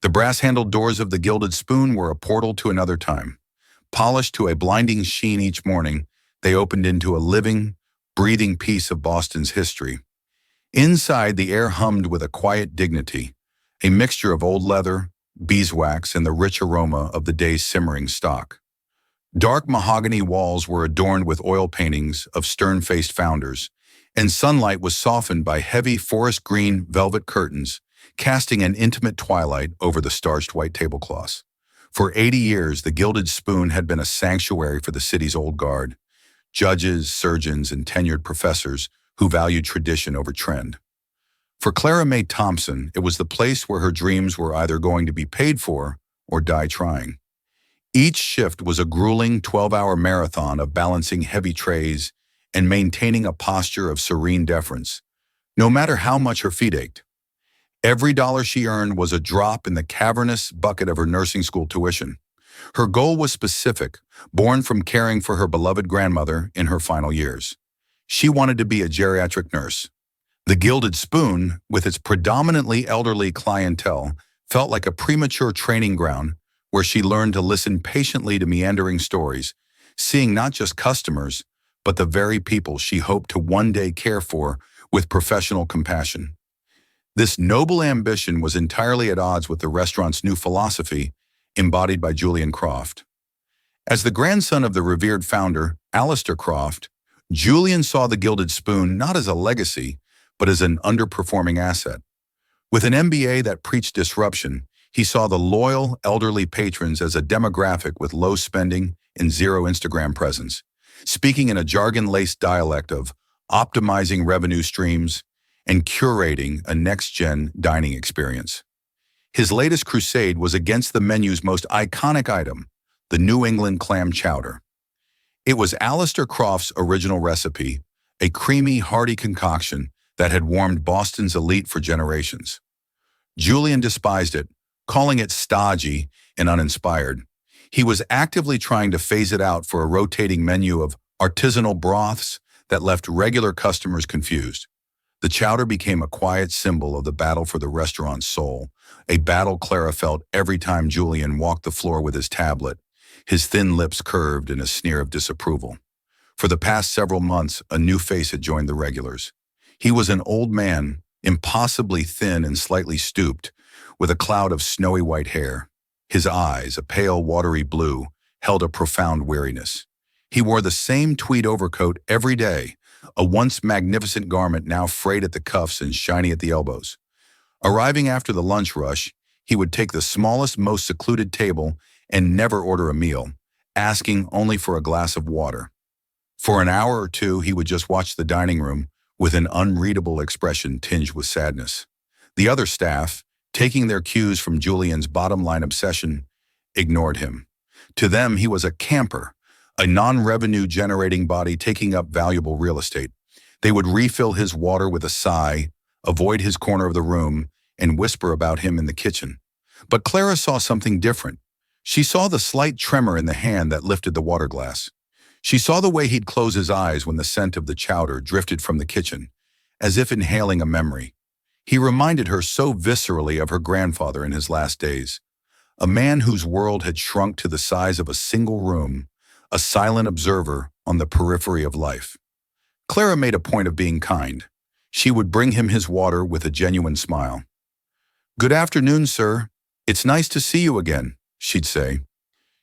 The brass-handled doors of the Gilded Spoon were a portal to another time. Polished to a blinding sheen each morning, they opened into a living, breathing piece of Boston's history. Inside, the air hummed with a quiet dignity, a mixture of old leather, beeswax, and the rich aroma of the day's simmering stock. Dark mahogany walls were adorned with oil paintings of stern-faced founders, and sunlight was softened by heavy forest green velvet curtains, casting an intimate twilight over the starched white tablecloths. For 80 years, the Gilded Spoon had been a sanctuary for the city's old guard, judges, surgeons, and tenured professors who valued tradition over trend. For Clara Mae Thompson, it was the place where her dreams were either going to be paid for or die trying. Each shift was a grueling 12-hour marathon of balancing heavy trays and maintaining a posture of serene deference, no matter how much her feet ached. Every dollar she earned was a drop in the cavernous bucket of her nursing school tuition. Her goal was specific, born from caring for her beloved grandmother in her final years. She wanted to be a geriatric nurse. The Gilded Spoon, with its predominantly elderly clientele, felt like a premature training ground where she learned to listen patiently to meandering stories, seeing not just customers, but the very people she hoped to one day care for with professional compassion. This noble ambition was entirely at odds with the restaurant's new philosophy, embodied by Julian Croft. As the grandson of the revered founder, Alistair Croft, Julian saw the Gilded Spoon not as a legacy, but as an underperforming asset. With an MBA that preached disruption, he saw the loyal, elderly patrons as a demographic with low spending and zero Instagram presence, speaking in a jargon-laced dialect of optimizing revenue streams and curating a next-gen dining experience. His latest crusade was against the menu's most iconic item, the New England clam chowder. It was Alistair Croft's original recipe, a creamy, hearty concoction that had warmed Boston's elite for generations. Julian despised it, calling it stodgy and uninspired. He was actively trying to phase it out for a rotating menu of artisanal broths that left regular customers confused. The chowder became a quiet symbol of the battle for the restaurant's soul, a battle Clara felt every time Julian walked the floor with his tablet, his thin lips curved in a sneer of disapproval. For the past several months, a new face had joined the regulars. He was an old man, impossibly thin and slightly stooped, with a cloud of snowy white hair. His eyes, a pale, watery blue, held a profound weariness. He wore the same tweed overcoat every day, a once magnificent garment now frayed at the cuffs and shiny at the elbows. Arriving after the lunch rush, he would take the smallest, most secluded table and never order a meal, asking only for a glass of water. For an hour or two, he would just watch the dining room with an unreadable expression tinged with sadness. The other staff, taking their cues from Julian's bottom-line obsession, ignored him. To them, he was a camper, a non-revenue-generating body taking up valuable real estate. They would refill his water with a sigh, avoid his corner of the room, and whisper about him in the kitchen. But Clara saw something different. She saw the slight tremor in the hand that lifted the water glass. She saw the way he'd close his eyes when the scent of the chowder drifted from the kitchen, as if inhaling a memory. He reminded her so viscerally of her grandfather in his last days, a man whose world had shrunk to the size of a single room, a silent observer on the periphery of life. Clara made a point of being kind. She would bring him his water with a genuine smile. "Good afternoon, sir. It's nice to see you again," she'd say.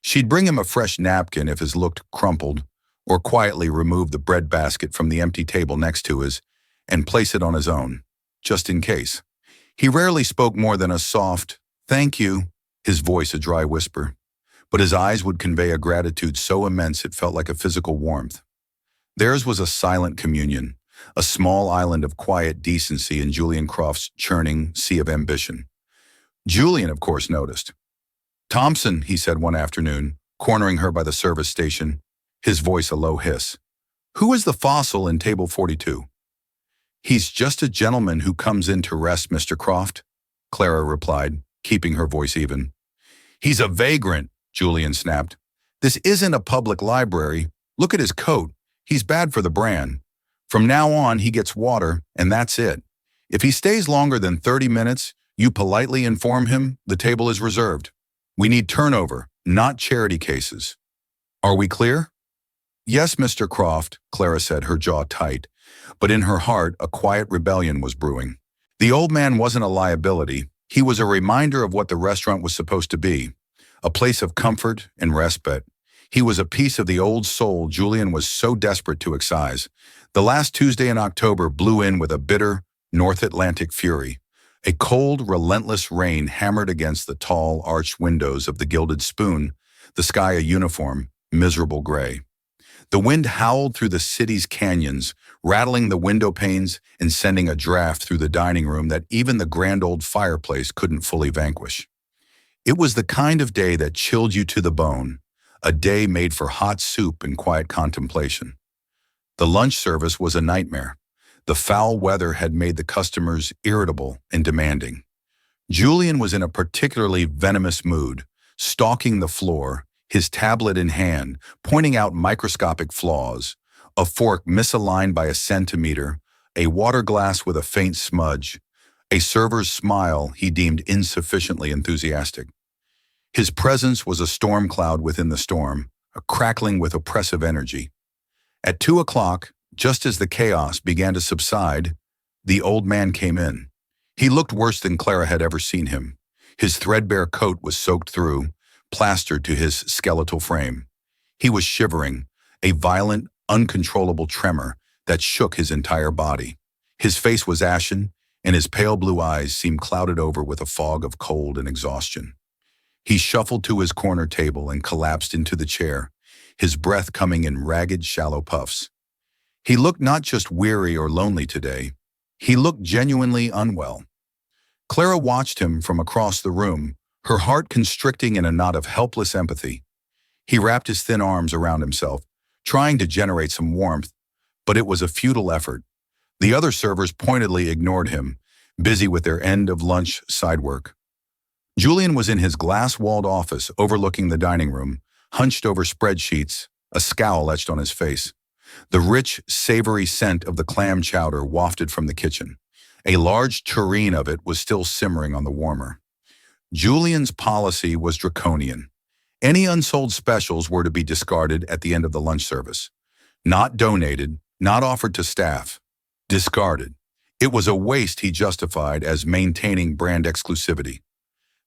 She'd bring him a fresh napkin if his looked crumpled, or quietly remove the bread basket from the empty table next to his and place it on his own, just in case. He rarely spoke more than a soft, "Thank you," his voice a dry whisper, but his eyes would convey a gratitude so immense it felt like a physical warmth. Theirs was a silent communion, a small island of quiet decency in Julian Croft's churning sea of ambition. Julian, of course, noticed. "Thompson," he said one afternoon, cornering her by the service station, his voice a low hiss. "Who is the fossil in table 42? "He's just a gentleman who comes in to rest, Mr. Croft," Clara replied, keeping her voice even. "He's a vagrant," Julian snapped. "This isn't a public library. Look at his coat. He's bad for the brand. From now on, he gets water, and that's it. If he stays longer than 30 minutes, You politely inform him the table is reserved. We need turnover, not charity cases. Are we clear? Yes, Mr. Croft, Clara said, her jaw tight, but in her heart a quiet rebellion was brewing. The old man wasn't a liability. He was a reminder of what the restaurant was supposed to be, a place of comfort and respite. He was a piece of the old soul Julian was so desperate to excise. The last Tuesday in October blew in with a bitter North Atlantic fury. A cold, relentless rain hammered against the tall, arched windows of the Gilded Spoon, the sky a uniform, miserable gray. The wind howled through the city's canyons, rattling the window panes and sending a draft through the dining room that even the grand old fireplace couldn't fully vanquish. It was the kind of day that chilled you to the bone, a day made for hot soup and quiet contemplation. The lunch service was a nightmare. The foul weather had made the customers irritable and demanding. Julian was in a particularly venomous mood, stalking the floor, his tablet in hand, pointing out microscopic flaws, a fork misaligned by a centimeter, a water glass with a faint smudge, a server's smile he deemed insufficiently enthusiastic. His presence was a storm cloud within the storm, a crackling with oppressive energy. At 2 o'clock, just as the chaos began to subside, the old man came in. He looked worse than Clara had ever seen him. His threadbare coat was soaked through, plastered to his skeletal frame. He was shivering, a violent, uncontrollable tremor that shook his entire body. His face was ashen, and his pale blue eyes seemed clouded over with a fog of cold and exhaustion. He shuffled to his corner table and collapsed into the chair, his breath coming in ragged, shallow puffs. He looked not just weary or lonely today, he looked genuinely unwell. Clara watched him from across the room, her heart constricting in a knot of helpless empathy. He wrapped his thin arms around himself, trying to generate some warmth, but it was a futile effort. The other servers pointedly ignored him, busy with their end-of-lunch side work. Julian was in his glass-walled office overlooking the dining room, hunched over spreadsheets, a scowl etched on his face. The rich, savory scent of the clam chowder wafted from the kitchen. A large tureen of it was still simmering on the warmer. Julian's policy was draconian. Any unsold specials were to be discarded at the end of the lunch service. Not donated, not offered to staff. Discarded. It was a waste he justified as maintaining brand exclusivity.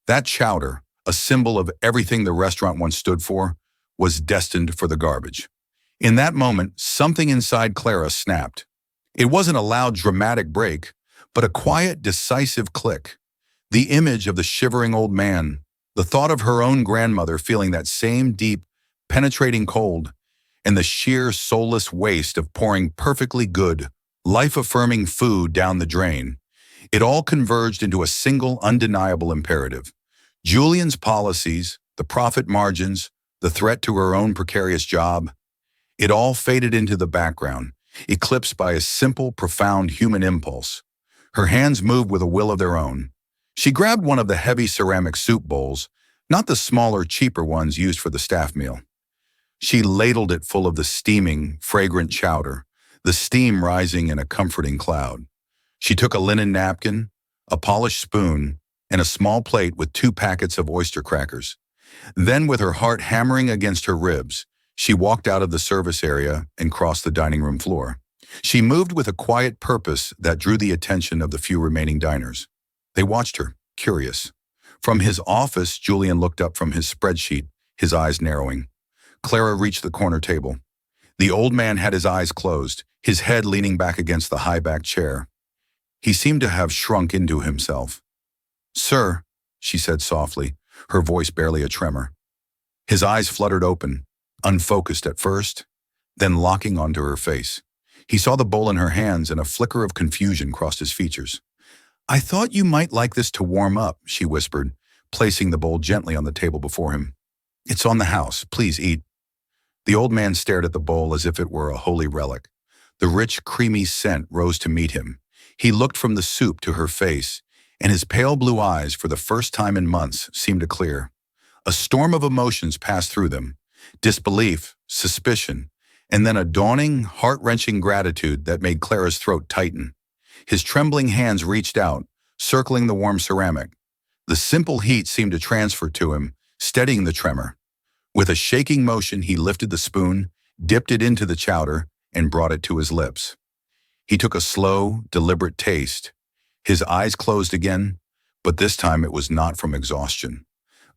That chowder, a symbol of everything the restaurant once stood for, was destined for the garbage. In that moment, something inside Clara snapped. It wasn't a loud, dramatic break, but a quiet, decisive click. The image of the shivering old man, the thought of her own grandmother feeling that same deep, penetrating cold, and the sheer, soulless waste of pouring perfectly good, life-affirming food down the drain. It all converged into a single, undeniable imperative. Julian's policies, the profit margins, the threat to her own precarious job, it all faded into the background, eclipsed by a simple, profound human impulse. Her hands moved with a will of their own. She grabbed one of the heavy ceramic soup bowls, not the smaller, cheaper ones used for the staff meal. She ladled it full of the steaming, fragrant chowder, the steam rising in a comforting cloud. She took a linen napkin, a polished spoon, and a small plate with 2 packets of oyster crackers. Then, with her heart hammering against her ribs, she walked out of the service area and crossed the dining room floor. She moved with a quiet purpose that drew the attention of the few remaining diners. They watched her, curious. From his office, Julian looked up from his spreadsheet, his eyes narrowing. Clara reached the corner table. The old man had his eyes closed, his head leaning back against the high-backed chair. He seemed to have shrunk into himself. "Sir," she said softly, her voice barely a tremor. His eyes fluttered open, unfocused at first, then locking onto her face. He saw the bowl in her hands and a flicker of confusion crossed his features. "I thought you might like this to warm up," she whispered, placing the bowl gently on the table before him. "It's on the house. Please eat." The old man stared at the bowl as if it were a holy relic. The rich, creamy scent rose to meet him. He looked from the soup to her face, and his pale blue eyes, for the first time in months, seemed to clear. A storm of emotions passed through them. Disbelief, suspicion, and then a dawning, heart-wrenching gratitude that made Clara's throat tighten. His trembling hands reached out, circling the warm ceramic. The simple heat seemed to transfer to him, steadying the tremor. With a shaking motion, he lifted the spoon, dipped it into the chowder, and brought it to his lips. He took a slow, deliberate taste. His eyes closed again, but this time it was not from exhaustion.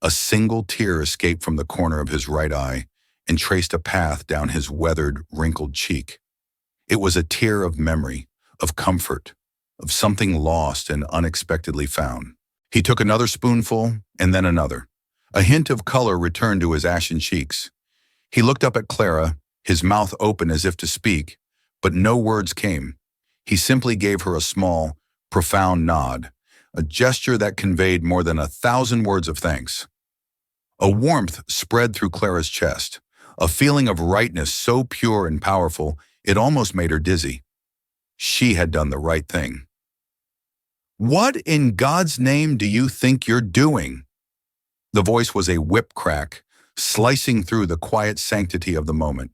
A single tear escaped from the corner of his right eye and traced a path down his weathered, wrinkled cheek. It was a tear of memory, of comfort, of something lost and unexpectedly found. He took another spoonful and then another. A hint of color returned to his ashen cheeks. He looked up at Clara, his mouth open as if to speak, but no words came. He simply gave her a small, profound nod, a gesture that conveyed more than 1,000 words of thanks. A warmth spread through Clara's chest, a feeling of rightness so pure and powerful it almost made her dizzy. She had done the right thing. "What in God's name do you think you're doing?" The voice was a whip crack, slicing through the quiet sanctity of the moment.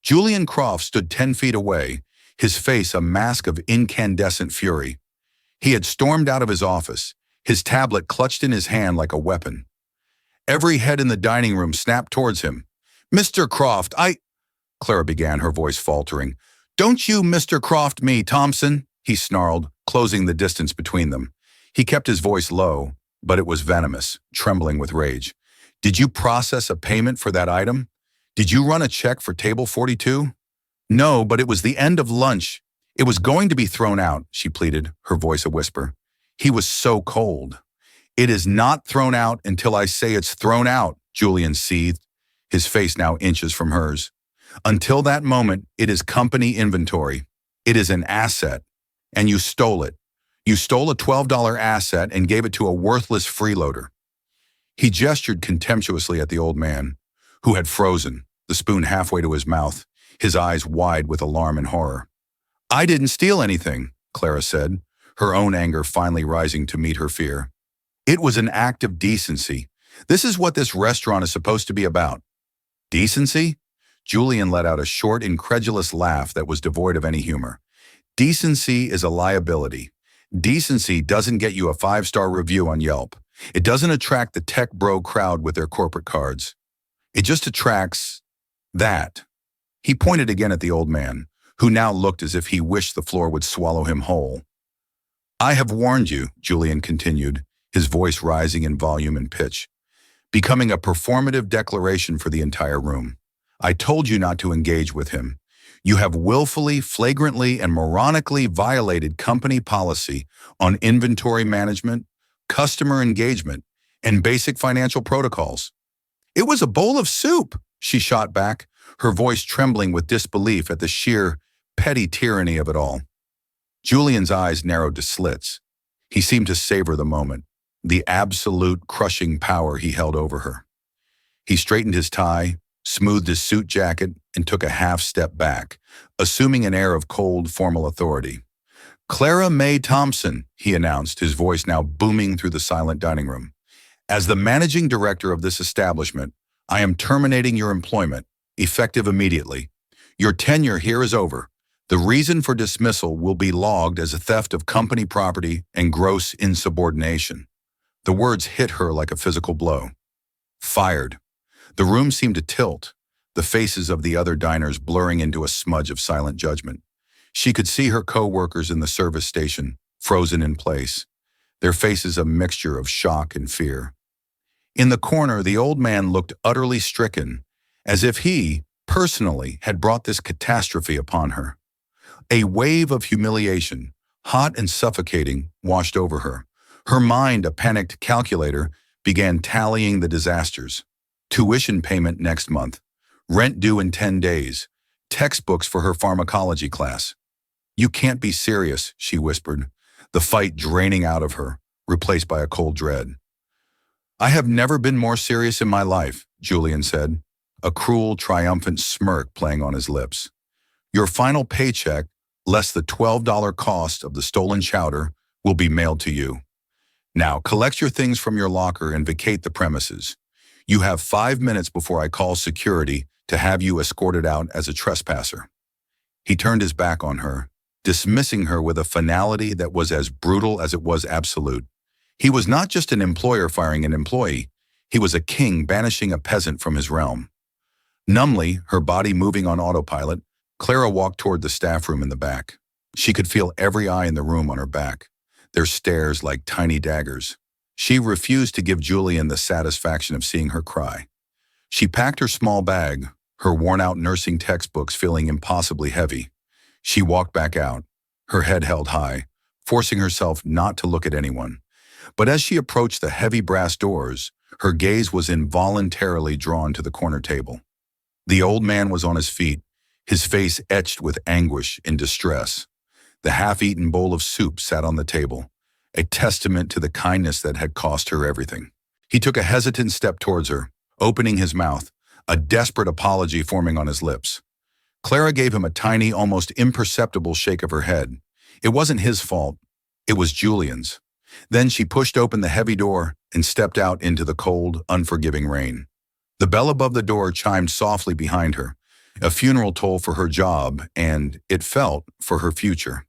Julian Croft stood 10 feet away, his face a mask of incandescent fury. He had stormed out of his office, his tablet clutched in his hand like a weapon. Every head in the dining room snapped towards him. "Mr. Croft, Clara began, her voice faltering. "Don't you Mr. Croft me, Thompson," he snarled, closing the distance between them. He kept his voice low, but it was venomous, trembling with rage. "Did you process a payment for that item? Did you run a check for table 42? "No, but it was the end of lunch. It was going to be thrown out," she pleaded, her voice a whisper. He was so cold. "It is not thrown out until I say it's thrown out," Julian seethed, his face now inches from hers. "Until that moment, it is company inventory. It is an asset, and you stole it. You stole a $12 asset and gave it to a worthless freeloader." He gestured contemptuously at the old man, who had frozen, the spoon halfway to his mouth, his eyes wide with alarm and horror. "I didn't steal anything," Clara said, her own anger finally rising to meet her fear. "It was an act of decency. This is what this restaurant is supposed to be about." "Decency?" Julian let out a short, incredulous laugh that was devoid of any humor. "Decency is a liability. Decency doesn't get you a 5-star review on Yelp. It doesn't attract the tech bro crowd with their corporate cards. It just attracts that." He pointed again at the old man, who now looked as if he wished the floor would swallow him whole. "I have warned you," Julian continued, his voice rising in volume and pitch, becoming a performative declaration for the entire room. "I told you not to engage with him. You have willfully, flagrantly, and moronically violated company policy on inventory management, customer engagement, and basic financial protocols." "It was a bowl of soup," she shot back, her voice trembling with disbelief at the sheer, petty tyranny of it all. Julian's eyes narrowed to slits. He seemed to savor the moment, the absolute crushing power he held over her. He straightened his tie, smoothed his suit jacket, and took a half-step back, assuming an air of cold, formal authority. "Clara May Thompson," he announced, his voice now booming through the silent dining room. "As the managing director of this establishment, I am terminating your employment, effective immediately. Your tenure here is over. The reason for dismissal will be logged as a theft of company property and gross insubordination." The words hit her like a physical blow. Fired. The room seemed to tilt, the faces of the other diners blurring into a smudge of silent judgment. She could see her co-workers in the service station, frozen in place, their faces a mixture of shock and fear. In the corner, the old man looked utterly stricken, as if he, personally, had brought this catastrophe upon her. A wave of humiliation, hot and suffocating, washed over her. Her mind, a panicked calculator, began tallying the disasters. Tuition payment next month, rent due in 10 days, textbooks for her pharmacology class. "You can't be serious," she whispered, the fight draining out of her, replaced by a cold dread. "I have never been more serious in my life," Julian said, a cruel, triumphant smirk playing on his lips. "Your final paycheck, less the $12 cost of the stolen chowder, will be mailed to you. Now, collect your things from your locker and vacate the premises. You have 5 minutes before I call security to have you escorted out as a trespasser." He turned his back on her, dismissing her with a finality that was as brutal as it was absolute. He was not just an employer firing an employee. He was a king banishing a peasant from his realm. Numbly, her body moving on autopilot, Clara walked toward the staff room in the back. She could feel every eye in the room on her back, their stares like tiny daggers. She refused to give Julian the satisfaction of seeing her cry. She packed her small bag, her worn-out nursing textbooks feeling impossibly heavy. She walked back out, her head held high, forcing herself not to look at anyone. But as she approached the heavy brass doors, her gaze was involuntarily drawn to the corner table. The old man was on his feet, his face etched with anguish and distress. The half-eaten bowl of soup sat on the table, a testament to the kindness that had cost her everything. He took a hesitant step towards her, opening his mouth, a desperate apology forming on his lips. Clara gave him a tiny, almost imperceptible shake of her head. It wasn't his fault. It was Julian's. Then she pushed open the heavy door and stepped out into the cold, unforgiving rain. The bell above the door chimed softly behind her, a funeral toll for her job and, it felt, for her future.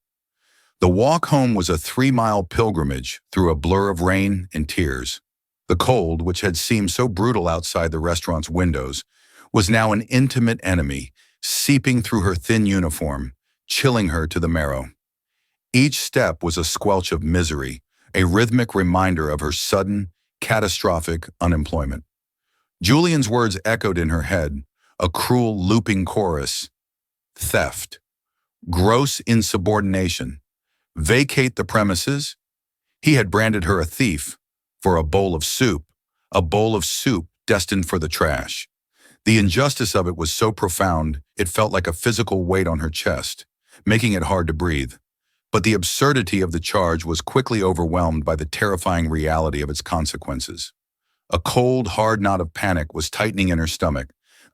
The walk home was a 3-mile pilgrimage through a blur of rain and tears. The cold, which had seemed so brutal outside the restaurant's windows, was now an intimate enemy, seeping through her thin uniform, chilling her to the marrow. Each step was a squelch of misery, a rhythmic reminder of her sudden, catastrophic unemployment. Julian's words echoed in her head, a cruel looping chorus. Theft. Gross insubordination. Vacate the premises. He had branded her a thief for a bowl of soup destined for the trash. The injustice of it was so profound, it felt like a physical weight on her chest, making it hard to breathe. But the absurdity of the charge was quickly overwhelmed by the terrifying reality of its consequences. A cold, hard knot of panic was tightening in her stomach,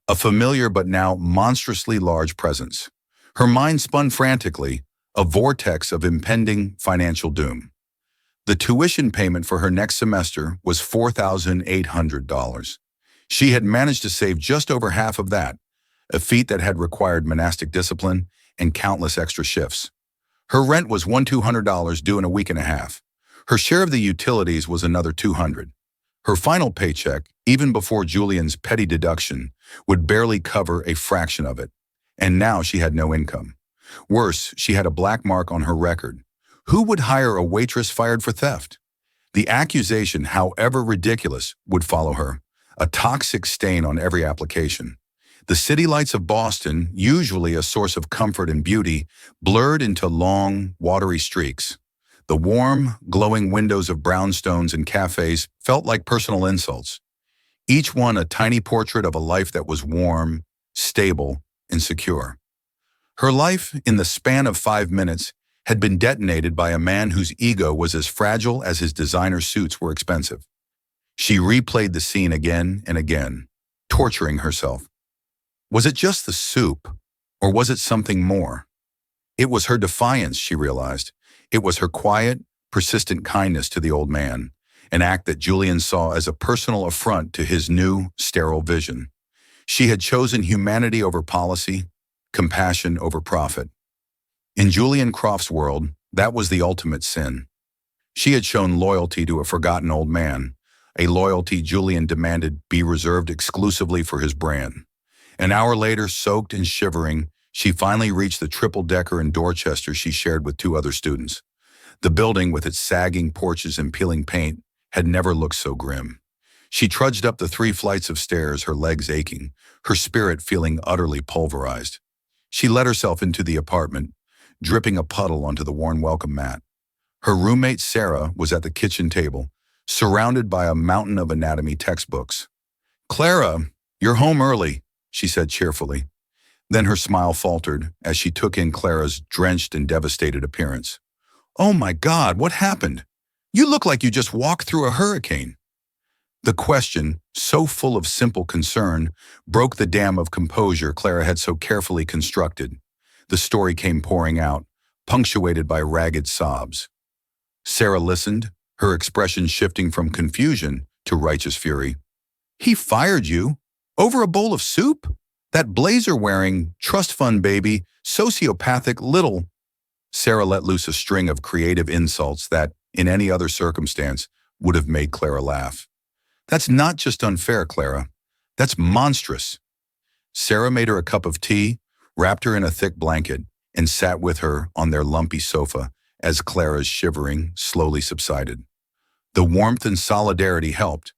a familiar but now monstrously large presence. Her mind spun frantically, a vortex of impending financial doom. The tuition payment for her next semester was $4,800. She had managed to save just over half of that, a feat that had required monastic discipline and countless extra shifts. Her rent was $1,200 due in a week and a half. Her share of the utilities was another $200. Her final paycheck, even before Julian's petty deduction, would barely cover a fraction of it. And now she had no income. Worse, she had a black mark on her record. Who would hire a waitress fired for theft? The accusation, however ridiculous, would follow her, a toxic stain on every application. The city lights of Boston, usually a source of comfort and beauty, blurred into long, watery streaks. The warm, glowing windows of brownstones and cafes felt like personal insults, each one a tiny portrait of a life that was warm, stable, and secure. Her life, in the span of 5 minutes, had been detonated by a man whose ego was as fragile as his designer suits were expensive. She replayed the scene again and again, torturing herself. Was it just the soup, or was it something more? It was her defiance, she realized. It was her quiet, persistent kindness to the old man, an act that Julian saw as a personal affront to his new, sterile vision. She had chosen humanity over policy, compassion over profit. In Julian Croft's world, that was the ultimate sin. She had shown loyalty to a forgotten old man, a loyalty Julian demanded be reserved exclusively for his brand. An hour later, soaked and shivering, she finally reached the triple-decker in Dorchester she shared with 2 other students. The building, with its sagging porches and peeling paint, had never looked so grim. She trudged up the 3 flights of stairs, her legs aching, her spirit feeling utterly pulverized. She let herself into the apartment, dripping a puddle onto the worn welcome mat. Her roommate, Sarah, was at the kitchen table, surrounded by a mountain of anatomy textbooks. "Clara, you're home early," she said cheerfully. Then her smile faltered as she took in Clara's drenched and devastated appearance. "Oh my God, what happened? You look like you just walked through a hurricane." The question, so full of simple concern, broke the dam of composure Clara had so carefully constructed. The story came pouring out, punctuated by ragged sobs. Sarah listened, her expression shifting from confusion to righteous fury. "He fired you? Over a bowl of soup? That blazer-wearing, trust fund baby, sociopathic little..." Sarah let loose a string of creative insults that, in any other circumstance, would have made Clara laugh. That's not just unfair, Clara. That's monstrous. Sarah made her a cup of tea, wrapped her in a thick blanket, and sat with her on their lumpy sofa as Clara's shivering slowly subsided. The warmth and solidarity helped,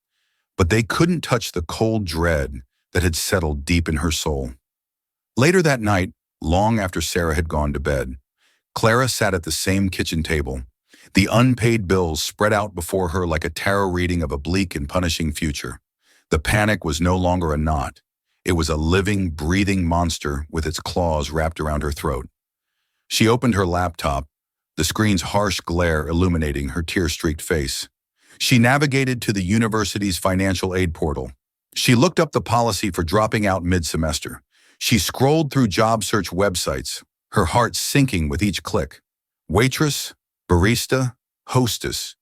but they couldn't touch the cold dread that had settled deep in her soul. Later that night, long after Sarah had gone to bed, Clara sat at the same kitchen table, the unpaid bills spread out before her like a tarot reading of a bleak and punishing future. The panic was no longer a knot. It was a living, breathing monster with its claws wrapped around her throat. She opened her laptop, the screen's harsh glare illuminating her tear-streaked face. She navigated to the university's financial aid portal. She looked up the policy for dropping out mid-semester. She scrolled through job search websites, her heart sinking with each click. Waitress, barista, hostess.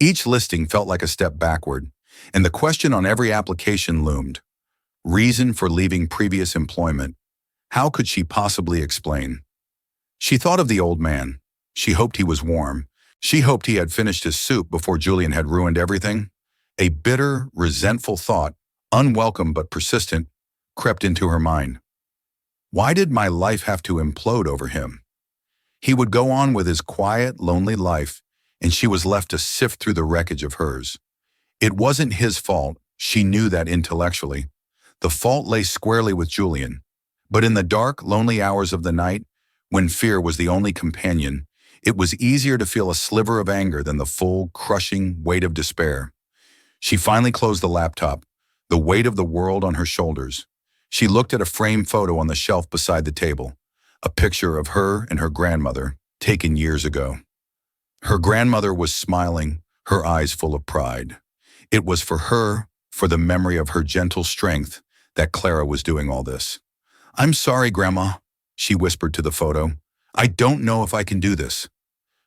Each listing felt like a step backward, and the question on every application loomed. Reason for leaving previous employment. How could she possibly explain? She thought of the old man. She hoped he was warm. She hoped he had finished his soup before Julian had ruined everything. A bitter, resentful thought, unwelcome but persistent, crept into her mind. Why did my life have to implode over him? He would go on with his quiet, lonely life, and she was left to sift through the wreckage of hers. It wasn't his fault. She knew that intellectually. The fault lay squarely with Julian. But in the dark, lonely hours of the night, when fear was the only companion, it was easier to feel a sliver of anger than the full, crushing weight of despair. She finally closed the laptop, the weight of the world on her shoulders. She looked at a framed photo on the shelf beside the table, a picture of her and her grandmother, taken years ago. Her grandmother was smiling, her eyes full of pride. It was for her, for the memory of her gentle strength, that Clara was doing all this. "I'm sorry, Grandma," she whispered to the photo. "I don't know if I can do this."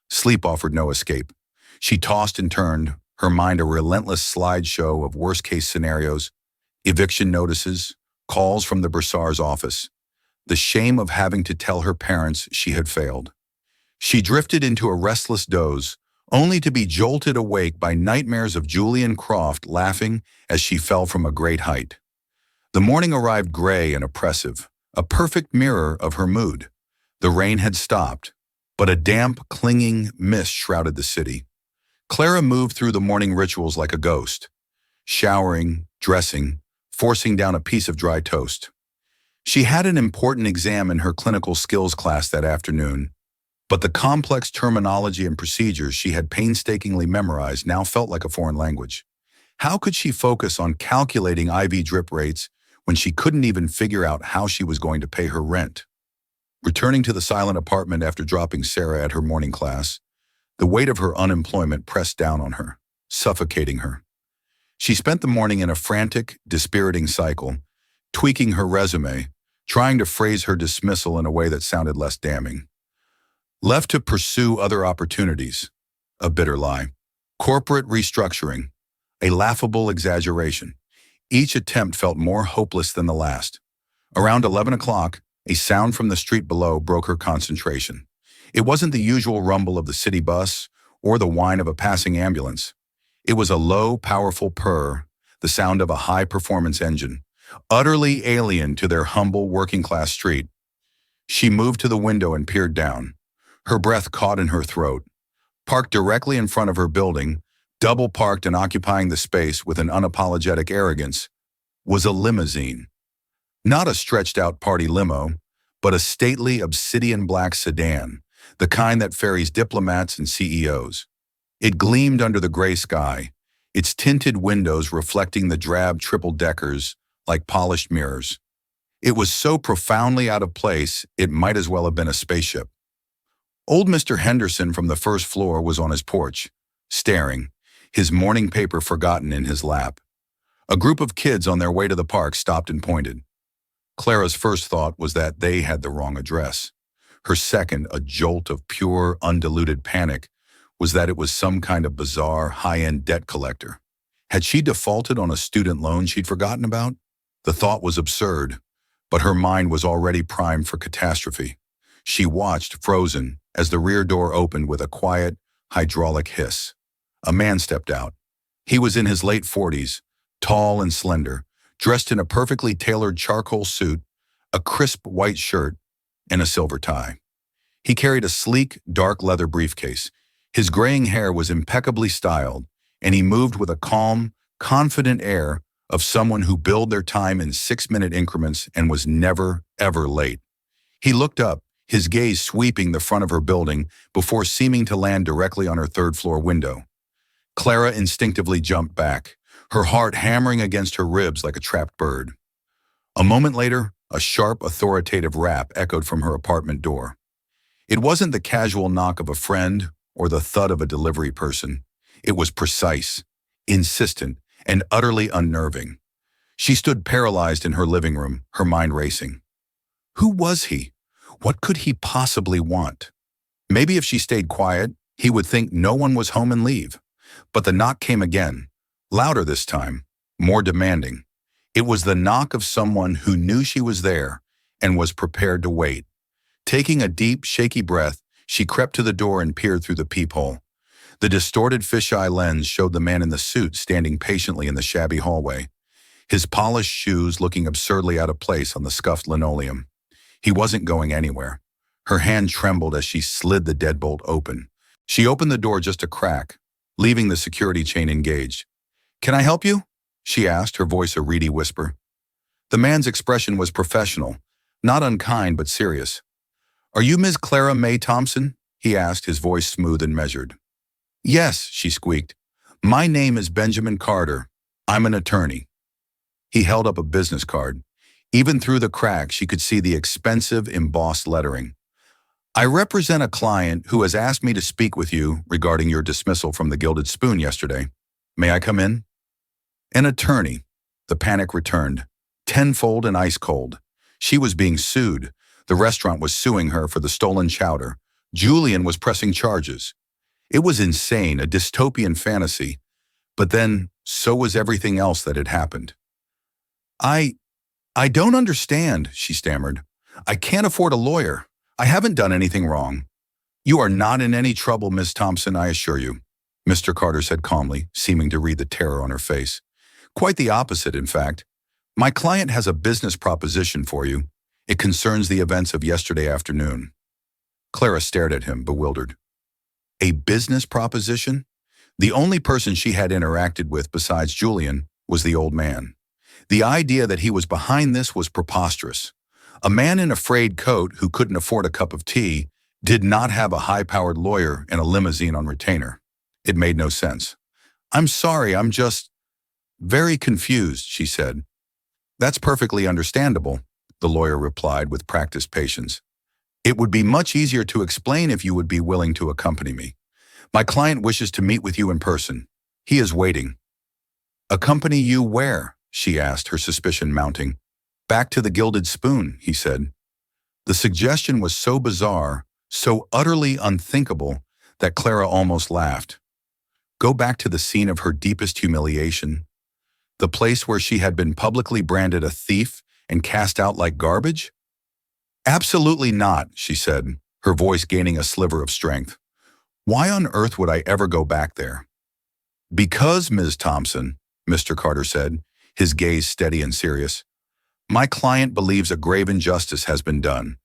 Sleep offered no escape. She tossed and turned, her mind a relentless slideshow of worst-case scenarios, eviction notices, calls from the bursar's office, the shame of having to tell her parents she had failed. She drifted into a restless doze, only to be jolted awake by nightmares of Julian Croft laughing as she fell from a great height. The morning arrived gray and oppressive, a perfect mirror of her mood. The rain had stopped, but a damp, clinging mist shrouded the city. Clara moved through the morning rituals like a ghost, showering, dressing, forcing down a piece of dry toast. She had an important exam in her clinical skills class that afternoon, but the complex terminology and procedures she had painstakingly memorized now felt like a foreign language. How could she focus on calculating IV drip rates when she couldn't even figure out how she was going to pay her rent? Returning to the silent apartment after dropping Sarah at her morning class, the weight of her unemployment pressed down on her, suffocating her. She spent the morning in a frantic, dispiriting cycle, tweaking her resume, trying to phrase her dismissal in a way that sounded less damning. Left to pursue other opportunities, a bitter lie. Corporate restructuring, a laughable exaggeration. Each attempt felt more hopeless than the last. Around 11 o'clock, a sound from the street below broke her concentration. It wasn't the usual rumble of the city bus or the whine of a passing ambulance. It was a low, powerful purr, the sound of a high-performance engine, utterly alien to their humble working-class street. She moved to the window and peered down. Her breath caught in her throat. Parked directly in front of her building, double-parked and occupying the space with an unapologetic arrogance, was a limousine. Not a stretched-out party limo, but a stately obsidian-black sedan, the kind that ferries diplomats and CEOs. It gleamed under the gray sky, its tinted windows reflecting the drab triple-deckers like polished mirrors. It was so profoundly out of place, it might as well have been a spaceship. Old Mr. Henderson from the first floor was on his porch, staring, his morning paper forgotten in his lap. A group of kids on their way to the park stopped and pointed. Clara's first thought was that they had the wrong address. Her second, a jolt of pure, undiluted panic, was that it was some kind of bizarre, high-end debt collector. Had she defaulted on a student loan she'd forgotten about? The thought was absurd, but her mind was already primed for catastrophe. She watched, frozen, as the rear door opened with a quiet, hydraulic hiss. A man stepped out. He was in his late 40s, tall and slender, dressed in a perfectly tailored charcoal suit, a crisp white shirt, and a silver tie. He carried a sleek, dark leather briefcase. His graying hair was impeccably styled, and he moved with a calm, confident air of someone who billed their time in 6-minute increments and was never, ever late. He looked up, his gaze sweeping the front of her building before seeming to land directly on her third-floor window. Clara instinctively jumped back, her heart hammering against her ribs like a trapped bird. A moment later, a sharp, authoritative rap echoed from her apartment door. It wasn't the casual knock of a friend or the thud of a delivery person. It was precise, insistent, and utterly unnerving. She stood paralyzed in her living room, her mind racing. Who was he? What could he possibly want? Maybe if she stayed quiet, he would think no one was home and leave. But the knock came again, louder this time, more demanding. It was the knock of someone who knew she was there and was prepared to wait. Taking a deep, shaky breath, she crept to the door and peered through the peephole. The distorted fisheye lens showed the man in the suit standing patiently in the shabby hallway, his polished shoes looking absurdly out of place on the scuffed linoleum. He wasn't going anywhere. Her hand trembled as she slid the deadbolt open. She opened the door just a crack, leaving the security chain engaged. "Can I help you?" she asked, her voice a reedy whisper. The man's expression was professional, not unkind but serious. "Are you Ms. Clara May Thompson?" he asked, his voice smooth and measured. "Yes," she squeaked. "My name is Benjamin Carter. I'm an attorney." He held up a business card. Even through the crack, she could see the expensive, embossed lettering. "I represent a client who has asked me to speak with you regarding your dismissal from the Gilded Spoon yesterday. May I come in?" An attorney. The panic returned, tenfold and ice cold. She was being sued. The restaurant was suing her for the stolen chowder. Julian was pressing charges. It was insane, a dystopian fantasy. But then, so was everything else that had happened. I don't understand," she stammered. "I can't afford a lawyer. I haven't done anything wrong." "You are not in any trouble, Miss Thompson, I assure you," Mr. Carter said calmly, seeming to read the terror on her face. "Quite the opposite, in fact. My client has a business proposition for you. It concerns the events of yesterday afternoon." Clara stared at him, bewildered. A business proposition? The only person she had interacted with besides Julian was the old man. The idea that he was behind this was preposterous. A man in a frayed coat who couldn't afford a cup of tea did not have a high-powered lawyer and a limousine on retainer. It made no sense. "I'm sorry, I'm just very confused," she said. "That's perfectly understandable," the lawyer replied with practiced patience. "It would be much easier to explain if you would be willing to accompany me. My client wishes to meet with you in person. He is waiting." "Accompany you where?" she asked, her suspicion mounting. "Back to the Gilded Spoon," he said. The suggestion was so bizarre, so utterly unthinkable, that Clara almost laughed. Go back to the scene of her deepest humiliation? The place where she had been publicly branded a thief and cast out like garbage? "Absolutely not," she said, her voice gaining a sliver of strength. "Why on earth would I ever go back there?" "Because, Ms. Thompson," Mr. Carter said, his gaze steady and serious, "my client believes a grave injustice has been done,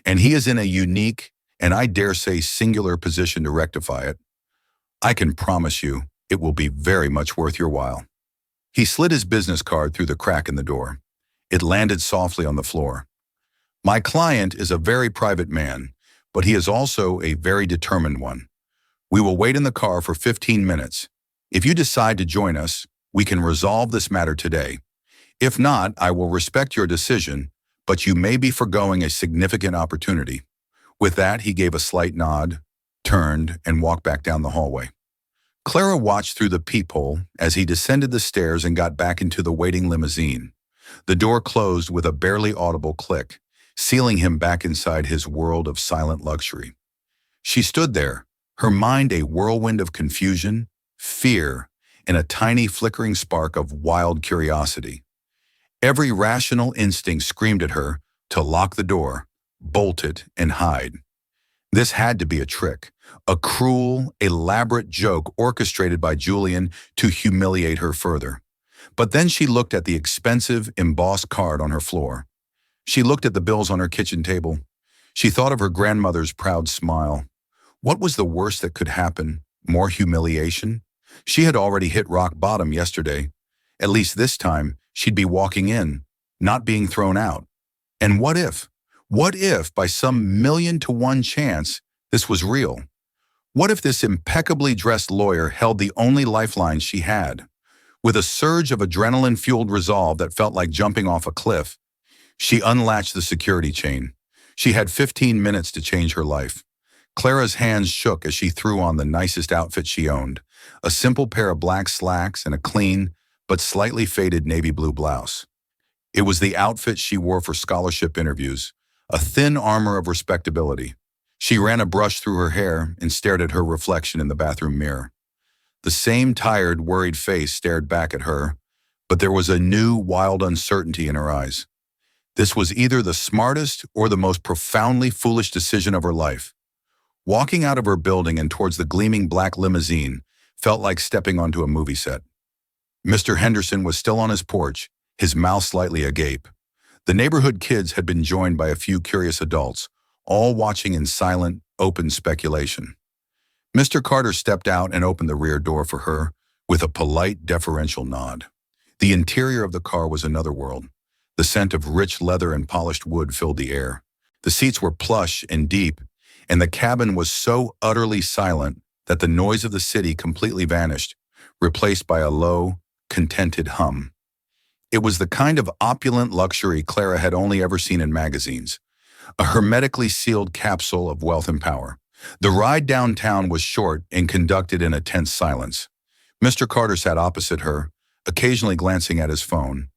and he is in a unique, and I dare say singular position to rectify it. I can promise you it will be very much worth your while." He slid his business card through the crack in the door. It landed softly on the floor. "My client is a very private man, but he is also a very determined one. We will wait in the car for 15 minutes. If you decide to join us, we can resolve this matter today. If not, I will respect your decision, but you may be forgoing a significant opportunity." With that, he gave a slight nod, turned, and walked back down the hallway. Clara watched through the peephole as he descended the stairs and got back into the waiting limousine. The door closed with a barely audible click, sealing him back inside his world of silent luxury. She stood there, her mind a whirlwind of confusion, fear, and a tiny flickering spark of wild curiosity. Every rational instinct screamed at her to lock the door, bolt it, and hide. This had to be a trick, a cruel, elaborate joke orchestrated by Julian to humiliate her further. But then she looked at the expensive, embossed card on her floor. She looked at the bills on her kitchen table. She thought of her grandmother's proud smile. What was the worst that could happen? More humiliation? She had already hit rock bottom yesterday. At least this time, she'd be walking in, not being thrown out. And what if? What if, by some 1,000,000 to 1 chance, this was real? What if this impeccably dressed lawyer held the only lifeline she had? With a surge of adrenaline-fueled resolve that felt like jumping off a cliff, she unlatched the security chain. She had 15 minutes to change her life. Clara's hands shook as she threw on the nicest outfit she owned, a simple pair of black slacks and a clean, but slightly faded navy blue blouse. It was the outfit she wore for scholarship interviews, a thin armor of respectability. She ran a brush through her hair and stared at her reflection in the bathroom mirror. The same tired, worried face stared back at her, but there was a new, wild uncertainty in her eyes. This was either the smartest or the most profoundly foolish decision of her life. Walking out of her building and towards the gleaming black limousine felt like stepping onto a movie set. Mr. Henderson was still on his porch, his mouth slightly agape. The neighborhood kids had been joined by a few curious adults, all watching in silent, open speculation. Mr. Carter stepped out and opened the rear door for her with a polite, deferential nod. The interior of the car was another world. The scent of rich leather and polished wood filled the air. The seats were plush and deep, and the cabin was so utterly silent that the noise of the city completely vanished, replaced by a low, contented hum. It was the kind of opulent luxury Clara had only ever seen in magazines, a hermetically sealed capsule of wealth and power. The ride downtown was short and conducted in a tense silence. Mr. Carter sat opposite her, occasionally glancing at his phone,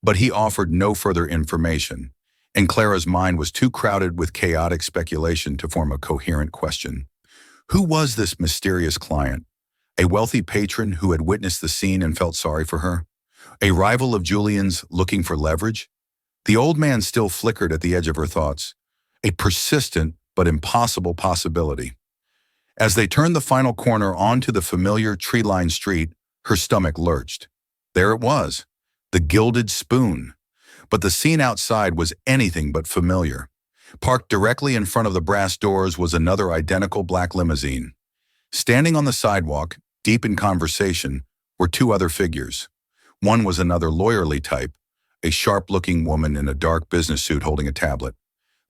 but he offered no further information, and Clara's mind was too crowded with chaotic speculation to form a coherent question. Who was this mysterious client? A wealthy patron who had witnessed the scene and felt sorry for her? A rival of Julian's looking for leverage? The old man still flickered at the edge of her thoughts, a persistent but impossible possibility. As they turned the final corner onto the familiar tree-lined street, her stomach lurched. There it was, the Gilded Spoon. But the scene outside was anything but familiar. Parked directly in front of the brass doors was another identical black limousine. Standing on the sidewalk, deep in conversation, were 2 other figures. One was another lawyerly type, a sharp-looking woman in a dark business suit holding a tablet.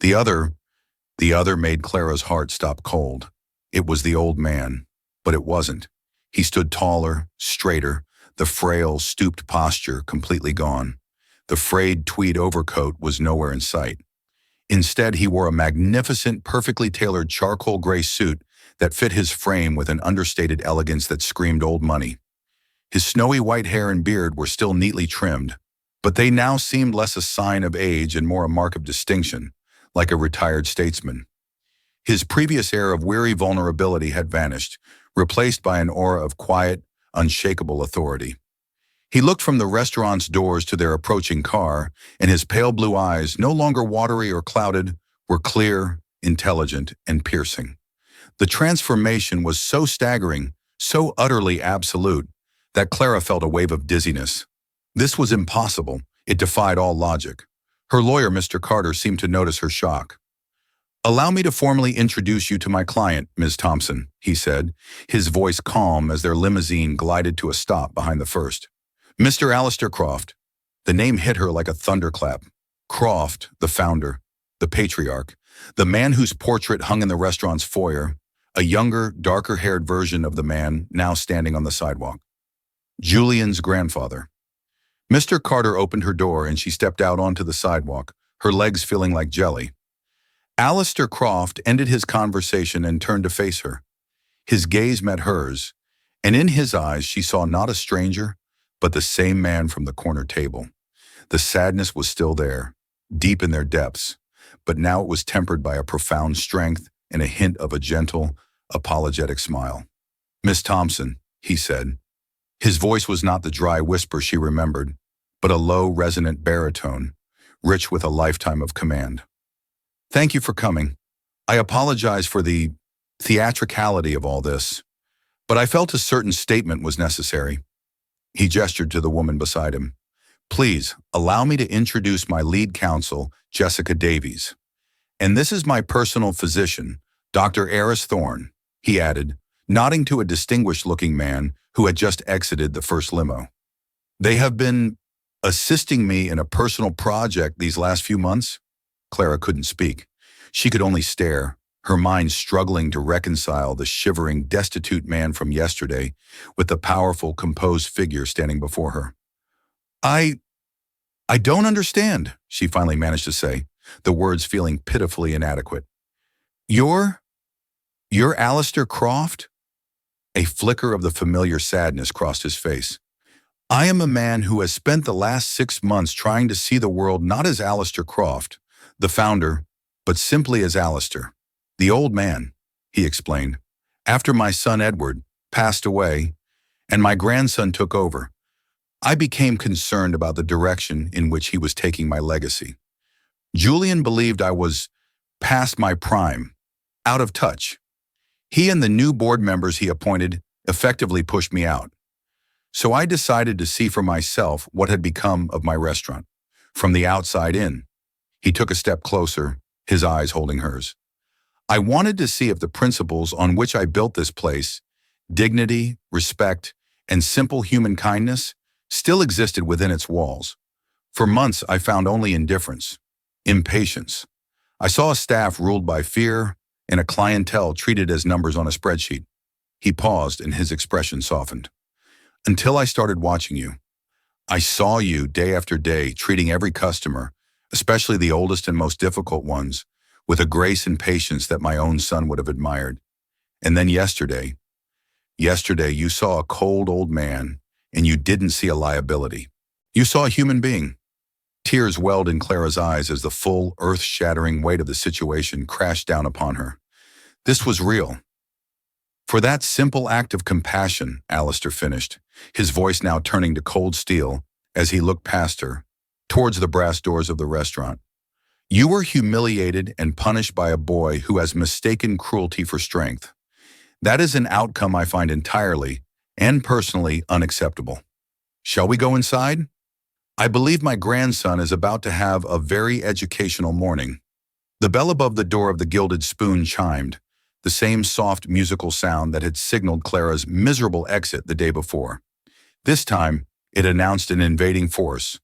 The other made Clara's heart stop cold. It was the old man, but it wasn't. He stood taller, straighter, the frail, stooped posture completely gone. The frayed tweed overcoat was nowhere in sight. Instead, he wore a magnificent, perfectly tailored charcoal gray suit that fit his frame with an understated elegance that screamed old money. His snowy white hair and beard were still neatly trimmed, but they now seemed less a sign of age and more a mark of distinction, like a retired statesman. His previous air of weary vulnerability had vanished, replaced by an aura of quiet, unshakable authority. He looked from the restaurant's doors to their approaching car, and his pale blue eyes, no longer watery or clouded, were clear, intelligent, and piercing. The transformation was so staggering, so utterly absolute, that Clara felt a wave of dizziness. This was impossible. It defied all logic. Her lawyer, Mr. Carter, seemed to notice her shock. "Allow me to formally introduce you to my client, Ms. Thompson," he said, his voice calm as their limousine glided to a stop behind the first. "Mr. Alistair Croft." The name hit her like a thunderclap. Croft, the founder, the patriarch, the man whose portrait hung in the restaurant's foyer, a younger, darker-haired version of the man now standing on the sidewalk. Julian's grandfather. Mr. Carter opened her door and she stepped out onto the sidewalk, her legs feeling like jelly. Alistair Croft ended his conversation and turned to face her. His gaze met hers, and in his eyes she saw not a stranger, but the same man from the corner table. The sadness was still there, deep in their depths, but now it was tempered by a profound strength and a hint of a gentle, apologetic smile. "Miss Thompson," he said. His voice was not the dry whisper she remembered, but a low, resonant baritone, rich with a lifetime of command. "Thank you for coming. I apologize for the theatricality of all this, but I felt a certain statement was necessary. He gestured to the woman beside him. Please, allow me to introduce my lead counsel, Jessica Davies. And this is my personal physician, Dr. Eris Thorne, he added, nodding to a distinguished-looking man who had just exited the first limo. They have been assisting me in a personal project these last few months? Clara couldn't speak. She could only stare, her mind struggling to reconcile the shivering, destitute man from yesterday with the powerful, composed figure standing before her. I don't understand, she finally managed to say, the words feeling pitifully inadequate. You're Alistair Croft? A flicker of the familiar sadness crossed his face. I am a man who has spent the last 6 months trying to see the world not as Alistair Croft, the founder, but simply as Alistair, the old man, he explained. After my son Edward passed away and my grandson took over, I became concerned about the direction in which he was taking my legacy. Julian believed I was past my prime, out of touch. He and the new board members he appointed effectively pushed me out. So I decided to see for myself what had become of my restaurant, from the outside in. He took a step closer, his eyes holding hers. I wanted to see if the principles on which I built this place, dignity, respect, and simple human kindness, still existed within its walls. For months, I found only indifference, impatience. I saw a staff ruled by fear and a clientele treated as numbers on a spreadsheet. He paused and his expression softened. Until I started watching you. I saw you day after day treating every customer, especially the oldest and most difficult ones, with a grace and patience that my own son would have admired. And then yesterday you saw a cold old man and you didn't see a liability. You saw a human being. Tears welled in Clara's eyes as the full, earth-shattering weight of the situation crashed down upon her. This was real. For that simple act of compassion, Alistair finished, his voice now turning to cold steel as he looked past her, towards the brass doors of the restaurant. You were humiliated and punished by a boy who has mistaken cruelty for strength. That is an outcome I find entirely and personally unacceptable. Shall we go inside? I believe my grandson is about to have a very educational morning. The bell above the door of the Gilded Spoon chimed, the same soft musical sound that had signaled Clara's miserable exit the day before. This time, it announced an invading force.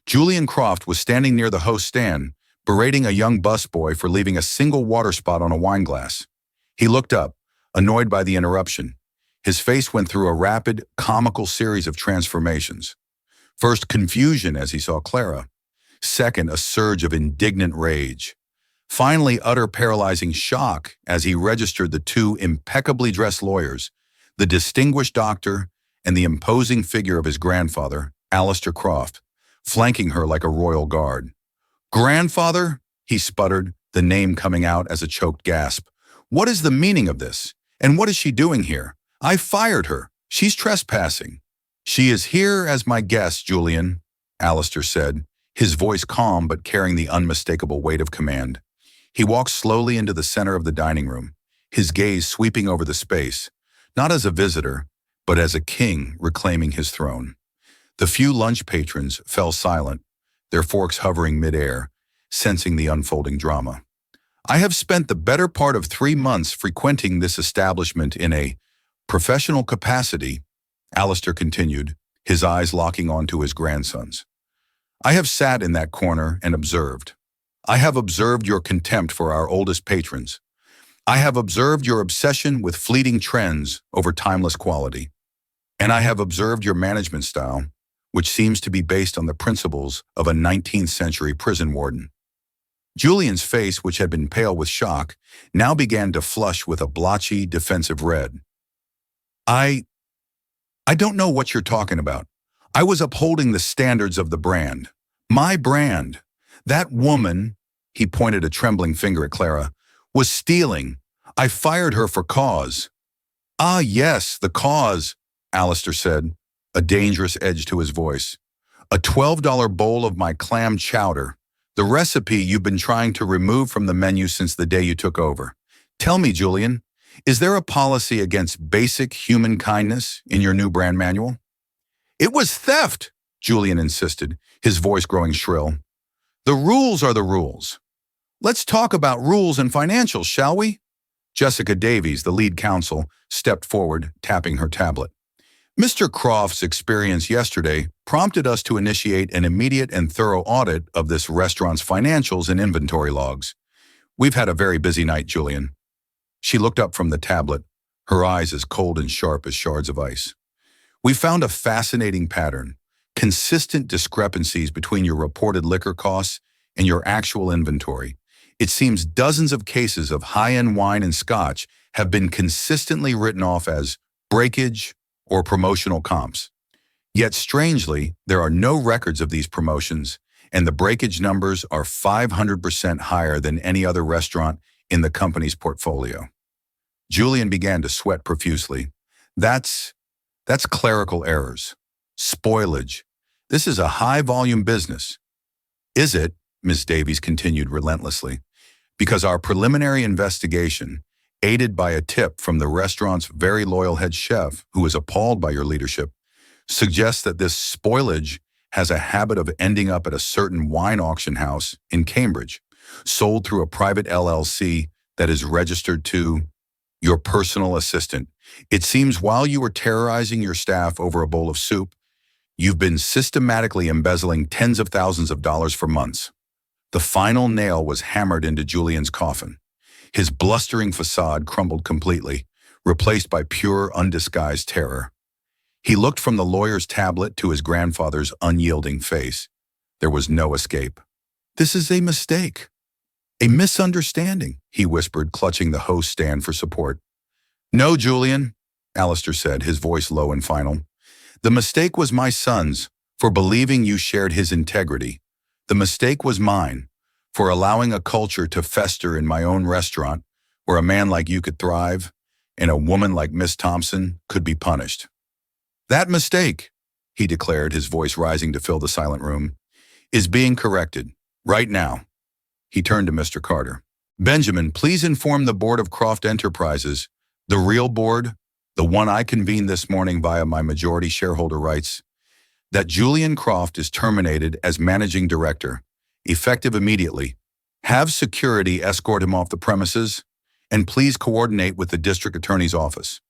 Julian Croft was standing near the host stand, berating a young busboy for leaving a single water spot on a wine glass. He looked up, annoyed by the interruption. His face went through a rapid, comical series of transformations. First, confusion as he saw Clara. Second, a surge of indignant rage. Finally, utter paralyzing shock as he registered the two impeccably dressed lawyers, the distinguished doctor and the imposing figure of his grandfather, Alistair Croft, flanking her like a royal guard. Grandfather? He sputtered, the name coming out as a choked gasp. What is the meaning of this? And what is she doing here? I fired her. She's trespassing. She is here as my guest, Julian, Alistair said, his voice calm but carrying the unmistakable weight of command. He walked slowly into the center of the dining room, his gaze sweeping over the space, not as a visitor, but as a king reclaiming his throne. The few lunch patrons fell silent, their forks hovering midair, sensing the unfolding drama. I have spent the better part of 3 months frequenting this establishment in a professional capacity, Alistair continued, his eyes locking onto his grandson's. I have sat in that corner and observed. I have observed your contempt for our oldest patrons. I have observed your obsession with fleeting trends over timeless quality. And I have observed your management style, which seems to be based on the principles of a 19th century prison warden. Julian's face, which had been pale with shock, now began to flush with a blotchy, defensive red. I don't know what you're talking about. I was upholding the standards of the brand. My brand. That woman, he pointed a trembling finger at Clara, was stealing. I fired her for cause. Ah, yes, the cause, Alistair said, a dangerous edge to his voice. A $12 bowl of my clam chowder, The recipe you've been trying to remove from the menu since the day you took over. Tell me, Julian, is there a policy against basic human kindness in your new brand manual? It was theft, Julian insisted, his voice growing shrill. The rules are the rules. Let's talk about rules and financials, shall we? Jessica Davies, the lead counsel, stepped forward, tapping her tablet. Mr. Croft's experience yesterday prompted us to initiate an immediate and thorough audit of this restaurant's financials and inventory logs. We've had a very busy night, Julian. She looked up from the tablet, her eyes as cold and sharp as shards of ice. We found a fascinating pattern, consistent discrepancies between your reported liquor costs and your actual inventory. It seems dozens of cases of high-end wine and scotch have been consistently written off as breakage or promotional comps. Yet strangely, there are no records of these promotions, and the breakage numbers are 500% higher than any other restaurant in the company's portfolio. Julian began to sweat profusely. That's clerical errors. Spoilage. This is a high-volume business. Is it? Ms. Davies continued relentlessly. Because our preliminary investigation, aided by a tip from the restaurant's very loyal head chef, who is appalled by your leadership, suggests that this spoilage has a habit of ending up at a certain wine auction house in Cambridge, sold through a private LLC that is registered to your personal assistant. It seems while you were terrorizing your staff over a bowl of soup, you've been systematically embezzling tens of thousands of dollars for months. The final nail was hammered into Julian's coffin. His blustering facade crumbled completely, replaced by pure, undisguised terror. He looked from the lawyer's tablet to his grandfather's unyielding face. There was no escape. This is a mistake. A misunderstanding, he whispered, clutching the host stand for support. No, Julian, Alistair said, his voice low and final. The mistake was my son's, for believing you shared his integrity. The mistake was mine, for allowing a culture to fester in my own restaurant where a man like you could thrive and a woman like Miss Thompson could be punished. That mistake, he declared, his voice rising to fill the silent room, is being corrected, right now. He turned to Mr. Carter. Benjamin, please inform the Board of Croft Enterprises, the real board, the one I convened this morning via my majority shareholder rights, that Julian Croft is terminated as managing director, effective immediately. Have security escort him off the premises, and please coordinate with the district attorney's office.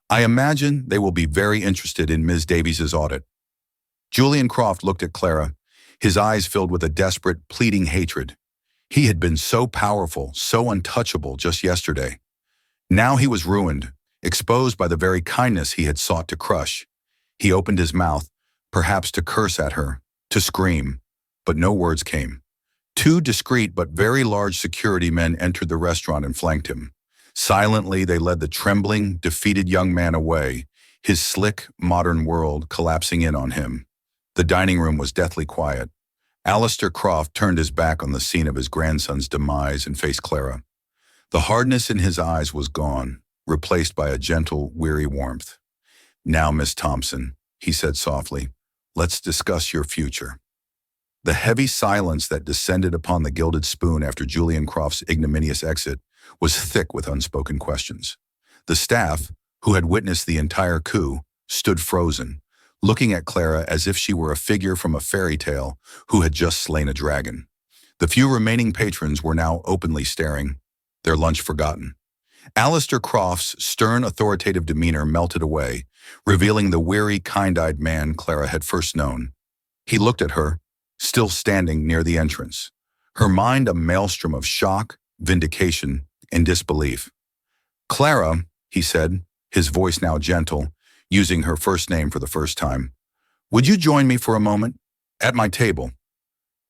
I imagine they will be very interested in Ms. Davies' audit. Julian Croft looked at Clara, his eyes filled with a desperate, pleading hatred. He had been so powerful, so untouchable just yesterday. Now he was ruined, exposed by the very kindness he had sought to crush. He opened his mouth, perhaps to curse at her, to scream, but no words came. Two discreet but very large security men entered the restaurant and flanked him. Silently, they led the trembling, defeated young man away, his slick, modern world collapsing in on him. The dining room was deathly quiet. Alistair Croft turned his back on the scene of his grandson's demise and faced Clara. The hardness in his eyes was gone, replaced by a gentle, weary warmth. Now, Miss Thompson, he said softly, let's discuss your future. The heavy silence that descended upon the Gilded Spoon after Julian Croft's ignominious exit was thick with unspoken questions. The staff, who had witnessed the entire coup, stood frozen, looking at Clara as if she were a figure from a fairy tale who had just slain a dragon. The few remaining patrons were now openly staring, their lunch forgotten. Alistair Croft's stern, authoritative demeanor melted away, revealing the weary, kind-eyed man Clara had first known. He looked at her, still standing near the entrance, her mind a maelstrom of shock, vindication, and disbelief. Clara, he said, his voice now gentle, using her first name for the first time, would you join me for a moment? At my table.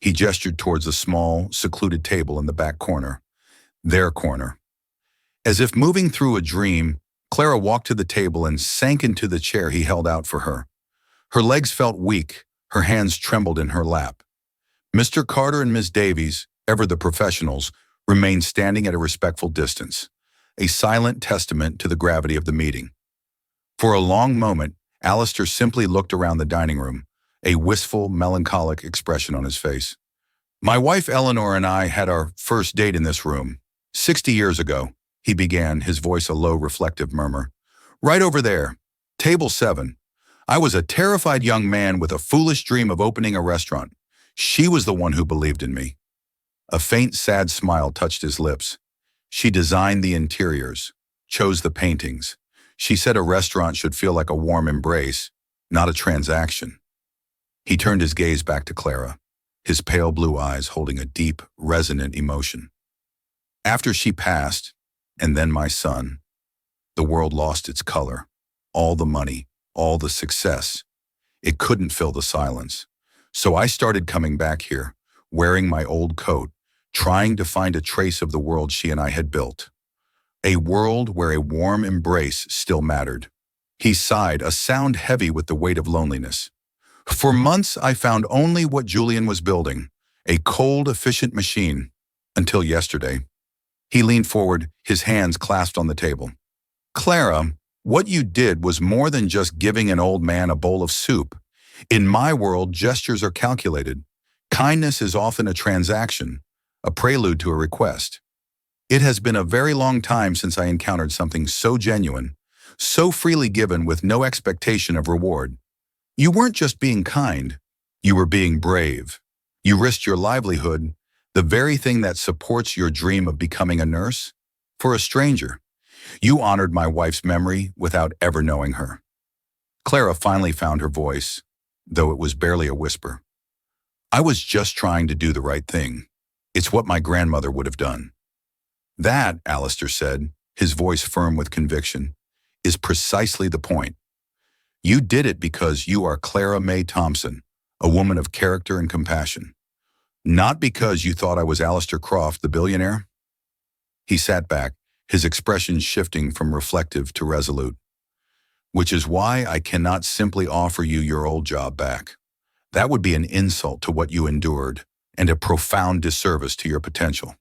He gestured towards a small, secluded table in the back corner. Their corner. As if moving through a dream, Clara walked to the table and sank into the chair he held out for her. Her legs felt weak, her hands trembled in her lap. Mr. Carter and Miss Davies, ever the professionals, remained standing at a respectful distance, a silent testament to the gravity of the meeting. For a long moment, Alistair simply looked around the dining room, a wistful, melancholic expression on his face. My wife Eleanor and I had our first date in this room. 60 years ago, he began, his voice a low, reflective murmur. Right over there, table 7. I was a terrified young man with a foolish dream of opening a restaurant. She was the one who believed in me. A faint, sad smile touched his lips. She designed the interiors, chose the paintings. She said a restaurant should feel like a warm embrace, not a transaction. He turned his gaze back to Clara, his pale blue eyes holding a deep, resonant emotion. After she passed, and then my son, the world lost its color. All the money, all the success. It couldn't fill the silence. So I started coming back here, wearing my old coat, trying to find a trace of the world she and I had built. A world where a warm embrace still mattered. He sighed, a sound heavy with the weight of loneliness. For months, I found only what Julian was building, a cold, efficient machine, until yesterday. He leaned forward, his hands clasped on the table. Clara, what you did was more than just giving an old man a bowl of soup. In my world, gestures are calculated. Kindness is often a transaction, a prelude to a request. It has been a very long time since I encountered something so genuine, so freely given with no expectation of reward. You weren't just being kind, you were being brave. You risked your livelihood, the very thing that supports your dream of becoming a nurse, for a stranger. You honored my wife's memory without ever knowing her. Clara finally found her voice, though it was barely a whisper. I was just trying to do the right thing. It's what my grandmother would have done. That, Alistair said, his voice firm with conviction, is precisely the point. You did it because you are Clara May Thompson, a woman of character and compassion. Not because you thought I was Alistair Croft, the billionaire. He sat back, his expression shifting from reflective to resolute. Which is why I cannot simply offer you your old job back. That would be an insult to what you endured and a profound disservice to your potential.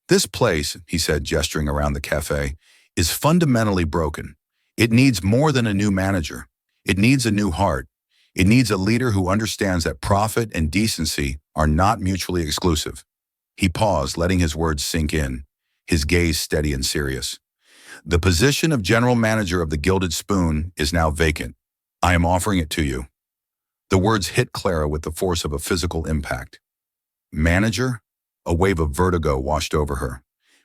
This place, he said, gesturing around the cafe, is fundamentally broken. It needs more than a new manager. It needs a new heart. It needs a leader who understands that profit and decency are not mutually exclusive. He paused, letting his words sink in, his gaze steady and serious. The position of general manager of the Gilded Spoon is now vacant. I am offering it to you. The words hit Clara with the force of a physical impact. Manager? A wave of vertigo washed over her.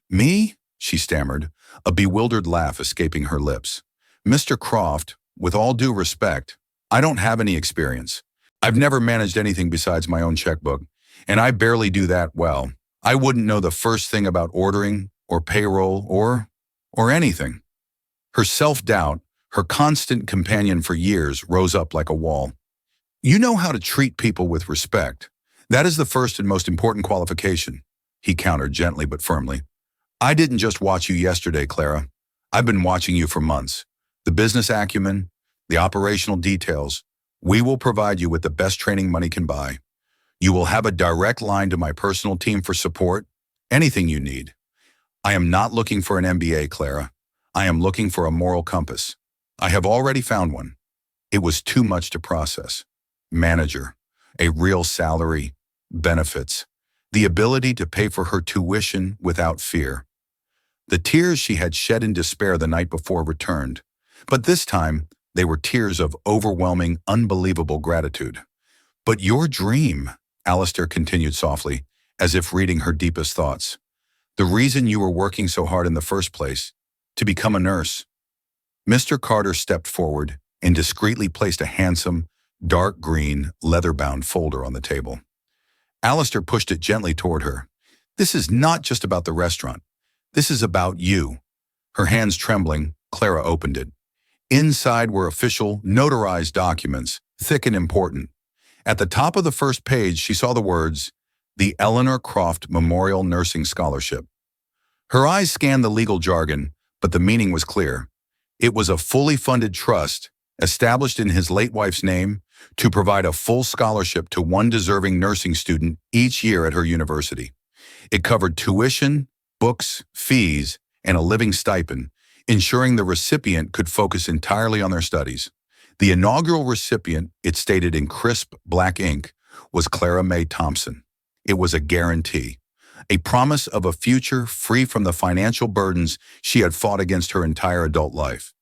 Me? She stammered, a bewildered laugh escaping her lips. Mr. Croft, with all due respect, I don't have any experience. I've never managed anything besides my own checkbook, and I barely do that well. I wouldn't know the first thing about ordering, or payroll, or anything. Her self-doubt, her constant companion for years, rose up like a wall. You know how to treat people with respect. That is the first and most important qualification, he countered gently but firmly. I didn't just watch you yesterday, Clara. I've been watching you for months. The business acumen, the operational details. We will provide you with the best training money can buy. You will have a direct line to my personal team for support, anything you need. I am not looking for an MBA, Clara. I am looking for a moral compass. I have already found one. It was too much to process. Manager, a real salary, benefits, the ability to pay for her tuition without fear. The tears she had shed in despair the night before returned, but this time they were tears of overwhelming, unbelievable gratitude. But your dream, Alistair continued softly, as if reading her deepest thoughts. The reason you were working so hard in the first place, to become a nurse. Mr. Carter stepped forward and discreetly placed a handsome, dark green, leather-bound folder on the table. Alistair pushed it gently toward her. This is not just about the restaurant. This is about you. Her hands trembling, Clara opened it. Inside were official, notarized documents, thick and important. At the top of the first page, she saw the words, the Eleanor Croft Memorial Nursing Scholarship. Her eyes scanned the legal jargon, but the meaning was clear. It was a fully funded trust, established in his late wife's name, to provide a full scholarship to one deserving nursing student each year at her university. It covered tuition, books, fees, and a living stipend, ensuring the recipient could focus entirely on their studies. The inaugural recipient, it stated in crisp black ink, was Clara May Thompson. It was a guarantee, a promise of a future free from the financial burdens she had fought against her entire adult life.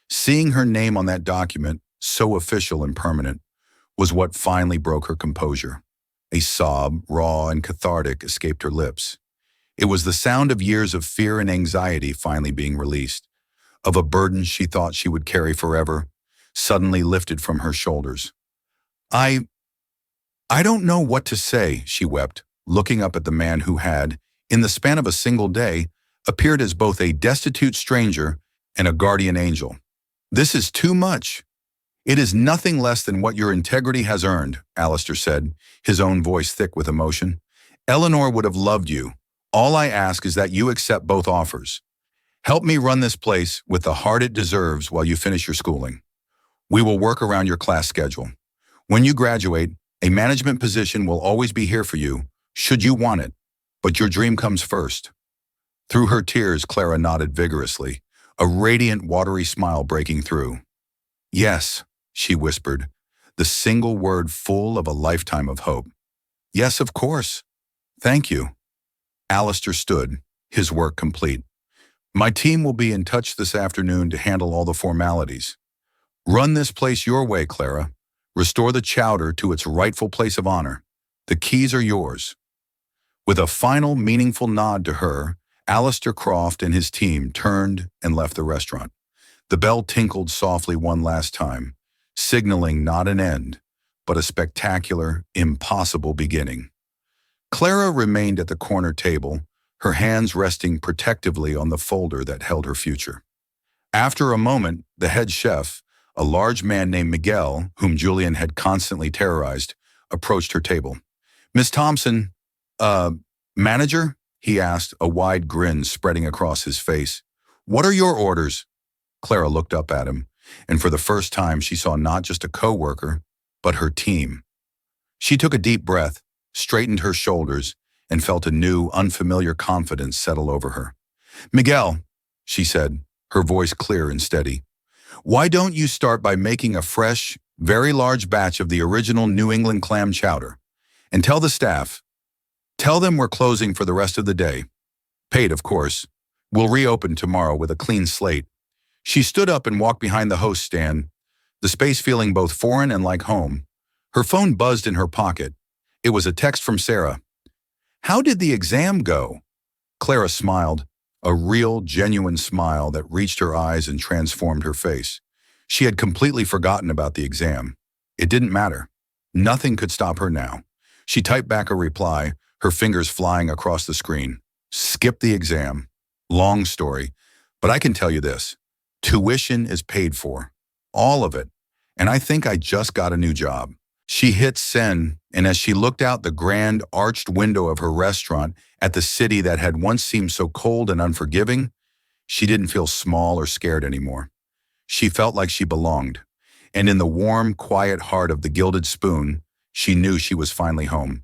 Seeing her name on that document, so official and permanent, was what finally broke her composure. A sob, raw and cathartic, escaped her lips. It was the sound of years of fear and anxiety finally being released, of a burden she thought she would carry forever, suddenly lifted from her shoulders. I don't know what to say, she wept, looking up at the man who had, in the span of a single day, appeared as both a destitute stranger and a guardian angel. This is too much. It is nothing less than what your integrity has earned, Alistair said, his own voice thick with emotion. Eleanor would have loved you. All I ask is that you accept both offers. Help me run this place with the heart it deserves while you finish your schooling. We will work around your class schedule. When you graduate, a management position will always be here for you, should you want it, but your dream comes first. Through her tears, Clara nodded vigorously, a radiant, watery smile breaking through. Yes, she whispered, the single word full of a lifetime of hope. Yes, of course. Thank you. Alistair stood, his work complete. My team will be in touch this afternoon to handle all the formalities. Run this place your way, Clara. Restore the chowder to its rightful place of honor. The keys are yours. With a final, meaningful nod to her, Alistair Croft and his team turned and left the restaurant. The bell tinkled softly one last time, signaling not an end, but a spectacular, impossible beginning. Clara remained at the corner table, her hands resting protectively on the folder that held her future. After a moment, the head chef, a large man named Miguel, whom Julian had constantly terrorized, approached her table. Miss Thompson, manager? He asked, a wide grin spreading across his face. What are your orders? Clara looked up at him, and for the first time she saw not just a co-worker, but her team. She took a deep breath, straightened her shoulders, and felt a new, unfamiliar confidence settle over her. Miguel, she said, her voice clear and steady, why don't you start by making a fresh, very large batch of the original New England clam chowder? And tell the staff. Tell them we're closing for the rest of the day. Paid, of course. We'll reopen tomorrow with a clean slate. She stood up and walked behind the host stand, the space feeling both foreign and like home. Her phone buzzed in her pocket. It was a text from Sarah. How did the exam go? Clara smiled, a real, genuine smile that reached her eyes and transformed her face. She had completely forgotten about the exam. It didn't matter. Nothing could stop her now. She typed back a reply, her fingers flying across the screen. Skip the exam. Long story, but I can tell you this. Tuition is paid for. All of it. And I think I just got a new job. She hit send, and as she looked out the grand, arched window of her restaurant at the city that had once seemed so cold and unforgiving, she didn't feel small or scared anymore. She felt like she belonged. And in the warm, quiet heart of the Gilded Spoon, she knew she was finally home.